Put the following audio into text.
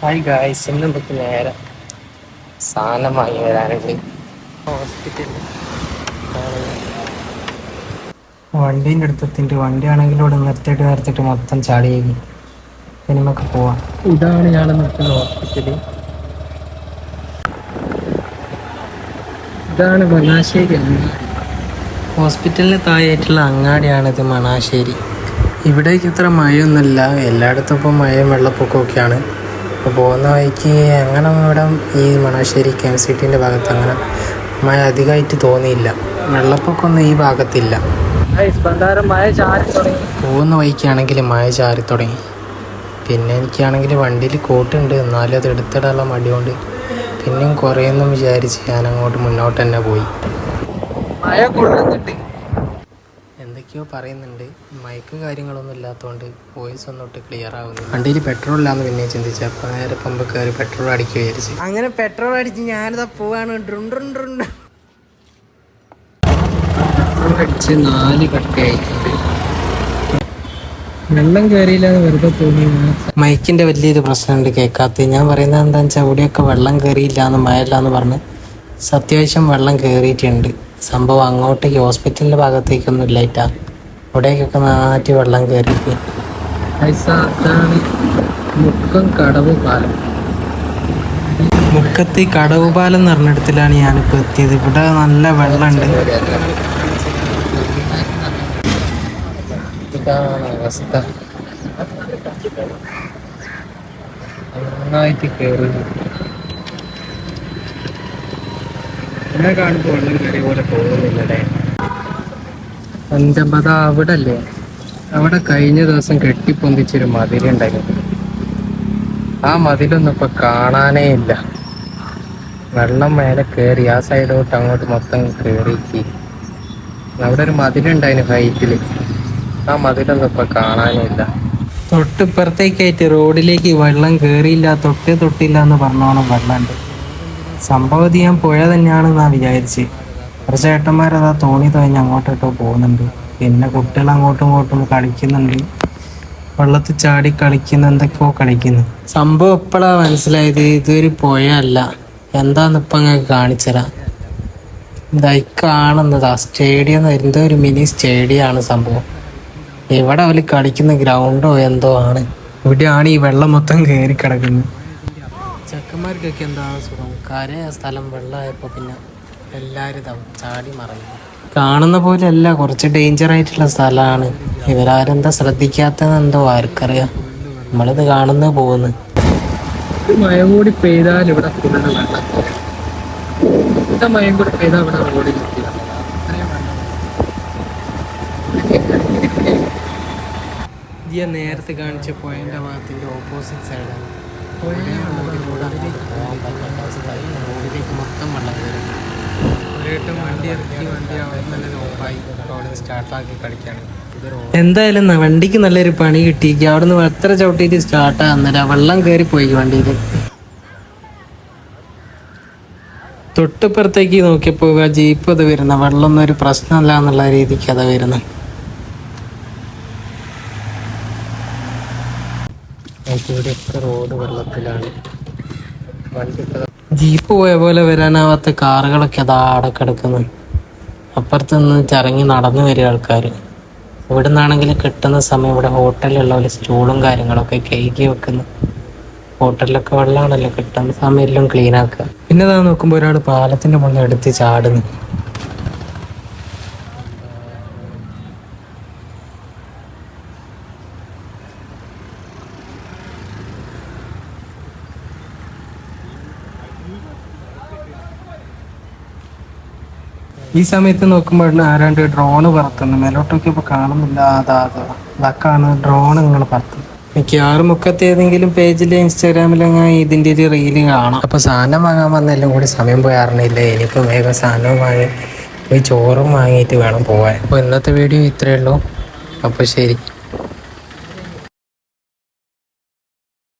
Hi guys, ഇന്ന് നമുക്ക് നേരെ സാധനം വാങ്ങി വരാനുണ്ട് ഹോസ്പിറ്റലിൽ. വണ്ടീൻ്റെ അടുത്തെത്തിയിട്ട് വണ്ടിയാണെങ്കിൽ ഇവിടെ നിർത്തിയിട്ട് മൊത്തം ചാടിയേക്ക്. ഇനി നമുക്ക് പോവാം. ഇതാണ് ഞാൻ നിൽക്കുന്ന ഹോസ്പിറ്റല്. ഇതാണ് മണാശ്ശേരി അങ്ങാടി. ഹോസ്പിറ്റലിന് താഴെയായിട്ടുള്ള അങ്ങാടിയാണിത്, മണാശ്ശേരി. ഇവിടേക്ക് ഇത്ര മഴയൊന്നുമില്ല, എല്ലായിടത്തും ഇപ്പം മഴയും വെള്ളപ്പൊക്കമൊക്കെയാണ്. അപ്പോൾ പോകുന്ന വഴിക്ക് അങ്ങനെ ഇവിടെ ഈ മണാശ്ശേരി KMCTൻ്റെ ഭാഗത്ത് അങ്ങനെ മഴ അധികമായിട്ട് തോന്നിയില്ല. വെള്ളപ്പൊക്കമൊന്നും ഈ ഭാഗത്തില്ല. പോകുന്ന വഴിക്കാണെങ്കിൽ മഴ ചാരി തുടങ്ങി. പിന്നെ എനിക്കാണെങ്കിൽ വണ്ടിയിൽ കോട്ടുണ്ട്, എന്നാലും അത് എടുത്തിടാനുള്ള മടി കൊണ്ട് പിന്നെയും കുറേയൊന്നും വിചാരിച്ച് ഞാൻ അങ്ങോട്ട് മുന്നോട്ട് തന്നെ പോയി. മഴ കൊള്ളുന്നുണ്ട്, എന്തൊക്കെയോ പറയുന്നുണ്ട്. മയക്കും കാര്യങ്ങളൊന്നും ഇല്ലാത്തതുകൊണ്ട് വോയിസ് ഒന്നോട്ട് ക്ലിയർ ആവുന്നില്ല. വണ്ടിയിൽ പെട്രോൾ ഇല്ലാന്ന് പിന്നെ ചിന്തിച്ചു. അപ്പോൾ നേരെ പമ്പ് കയറി പെട്രോൾ അടിക്കുക വിചാരിച്ചു. അങ്ങനെ പെട്രോൾ അടിച്ച് ഞാനിതാ പോവാണ്. അടിച്ച് 4 കട്ടയായിട്ടുണ്ട്. വെള്ളം കയറിയില്ലാന്ന് വെറുതെ തോന്നി. മൈക്കിൻ്റെ വലിയൊരു പ്രശ്നമുണ്ട്, കേൾക്കാത്ത. ഞാൻ പറയുന്നത് എന്താണെന്ന് വെച്ചാൽ ഇവിടെയൊക്കെ വെള്ളം കയറിയില്ലാന്ന് മഴയില്ലാന്ന് പറഞ്ഞ് അത്യാവശ്യം വെള്ളം കയറിയിട്ടുണ്ട്. സംഭവം അങ്ങോട്ടേക്ക് ഹോസ്പിറ്റലിൻ്റെ ഭാഗത്തേക്കൊന്നും ഇല്ലായിട്ടാ, ഇവിടേക്കൊക്കെ നാട്ടി വെള്ളം കയറിയിട്ട്. മുക്കം കടവ് പാലം. മുക്കത്ത് കടവ് പാലം എന്ന് പറഞ്ഞിടത്തിലാണ് ഞാനിപ്പോൾ എത്തിയത്. ഇവിടെ നല്ല വെള്ളമുണ്ട്. ഇതാണ് അവസ്ഥ, നന്നായിട്ട് കയറി. എന്നെ കാണുമ്പോൾ വെള്ളം കയറിയ പോലെ തോന്നുന്നില്ലല്ലേ. പഞ്ചമ്പത അവിടെ അല്ലേ, അവിടെ കഴിഞ്ഞ ദിവസം കെട്ടിപ്പൊന്തിച്ചൊരു മതിലുണ്ടായിരുന്നു. ആ മതിലൊന്നും ഇപ്പൊ കാണാനേ ഇല്ല. വെള്ളം മേലെ കയറി ആ സൈഡോട്ട് അങ്ങോട്ട് മൊത്തം കയറിക്ക്. അവിടെ ഒരു മതിലുണ്ടായിരുന്നു ഹൈറ്റില്, ആ മതിലൊന്നും ഇപ്പൊ കാണാനേ ഇല്ല. തൊട്ടിപ്പുറത്തേക്കായിട്ട് റോഡിലേക്ക് വെള്ളം കയറിയില്ല, തൊട്ടില്ല എന്ന് പറഞ്ഞോണം വെള്ളമുണ്ട്. സംഭവം ഞാൻ പുഴ തന്നെയാണെന്നാ വിചാരിച്ച്. ഒരു ചേട്ടന്മാരതാ തോണി തുഴഞ്ഞ് അങ്ങോട്ടിട്ടോ പോകുന്നുണ്ട്. പിന്നെ കുട്ടികൾ അങ്ങോട്ടും ഇങ്ങോട്ടും കളിക്കുന്നുണ്ട്, വെള്ളത്തിൽ ചാടി കളിക്കുന്ന എന്തൊക്കെയോ കളിക്കുന്നു. സംഭവം എപ്പോഴാണ് മനസ്സിലായത് ഇതൊരു പുഴയല്ല, എന്താന്ന് ഇപ്പം അങ്ങ് കാണിച്ചരാ. ഇതായി കാണുന്നതാ സ്റ്റേഡിയം, എന്തോ ഒരു മിനി സ്റ്റേഡിയമാണ് സംഭവം. ഇവിടെ അവർ കളിക്കുന്ന ഗ്രൗണ്ടോ എന്തോ ആണ്. ഇവിടെയാണ് ഈ വെള്ളം മൊത്തം കയറി കിടക്കുന്നത്. ചെക്കന്മാർക്കൊക്കെ എന്താണ് സുഖം, കരയ സ്ഥലം വെള്ളമായപ്പോൾ പിന്നെ എല്ലാവരും ചാടി മറയും. കാണുന്ന പോലെ അല്ല, കുറച്ച് ഡേഞ്ചർ ആയിട്ടുള്ള സ്ഥലമാണ്. ഇവരാരെന്താ ശ്രദ്ധിക്കാത്തതെന്തോ ആർക്കറിയാം. നമ്മളിത് കാണുന്ന പോകുന്നു. മഴ കൂടി പെയ്താൽ ഇവിടെ ഫുള്ള് വെള്ളം. മഴ കൂടി പെയ്താൽ ഇവിടെ റോഡിൽ നേരത്തെ കാണിച്ച പോയിന്റ് ഭാഗത്തിന്റെ ഓപ്പോസിറ്റ് സൈഡാണ്. റോഡിലേക്ക് മൊത്തം വെള്ളം കയറി. ഒരേട്ടം വണ്ടി ഇറക്കി, വണ്ടി അവിടെ തന്നെ ഓഫായി, റോഡിൽ സ്റ്റാർട്ടാക്കി കളിക്കാണ്. എന്തായാലും വണ്ടിക്ക് നല്ലൊരു പണി കിട്ടി. അവിടെ നിന്ന് എത്ര ചവിട്ടിയിട്ട് സ്റ്റാർട്ടാകുന്നില്ല, വെള്ളം കയറി പോയി വണ്ടിയിൽ. തൊട്ടിപ്പുറത്തേക്ക് നോക്കിയപ്പോൾ ജീപ്പ് അത് വരുന്ന വെള്ളമൊന്നും ഒരു പ്രശ്നമല്ല എന്നുള്ള രീതിക്ക് അത് വരുന്നത്. ഇവിടെയൊക്കെ റോഡ് വെള്ളത്തിലാണ്. ജീപ്പ് പോയ പോലെ വരാനാവാത്ത കാറുകളൊക്കെ അതാ അവിടെ കിടക്കുന്നു. അപ്പുറത്ത് നിന്ന് ചറങ്ങി നടന്നു വരിക ആൾക്കാർ. ഇവിടെ നിന്നാണെങ്കിൽ കിട്ടുന്ന സമയം ഇവിടെ ഹോട്ടലിലുള്ള പോലെ സ്റ്റൂളും കാര്യങ്ങളൊക്കെ കഴുകി വെക്കുന്നു. ഹോട്ടലിലൊക്കെ വെള്ളമാണല്ലോ, കിട്ടുന്ന സമയം എല്ലാം ക്ലീൻ ആക്കുക. പിന്നെ അതാ നോക്കുമ്പോൾ ഒരാൾ പാലത്തിൻ്റെ മുകളിൽ എടുത്ത് ചാടുന്നു. ഈ സമയത്ത് നോക്കുമ്പോൾ ആരാണ്ട് ഡ്രോണ് പറത്തുന്നു. മേലോട്ടൊക്കെ ഇപ്പോൾ കാണുന്നില്ല. അതൊക്കെയാണ് ഡ്രോൺ ഇങ്ങനെ പറത്തുന്നത്. മിക്കവാറും മുക്കത്ത് ഏതെങ്കിലും പേജിൽ ഇൻസ്റ്റാഗ്രാമിലങ്ങനെ ഇതിൻ്റെ ഒരു റീല് കാണാം. അപ്പോൾ സാധനം വാങ്ങാൻ വന്നെല്ലാം കൂടി സമയം പോയി അറിഞ്ഞില്ല. ഇനിയിപ്പോൾ വേഗം സാധനവും വാങ്ങി പോയി ചോറും വാങ്ങിയിട്ട് വേണം പോകാൻ. അപ്പോൾ ഇന്നത്തെ വീഡിയോ ഇത്രയേ ഉള്ളൂ. അപ്പോൾ ശരി.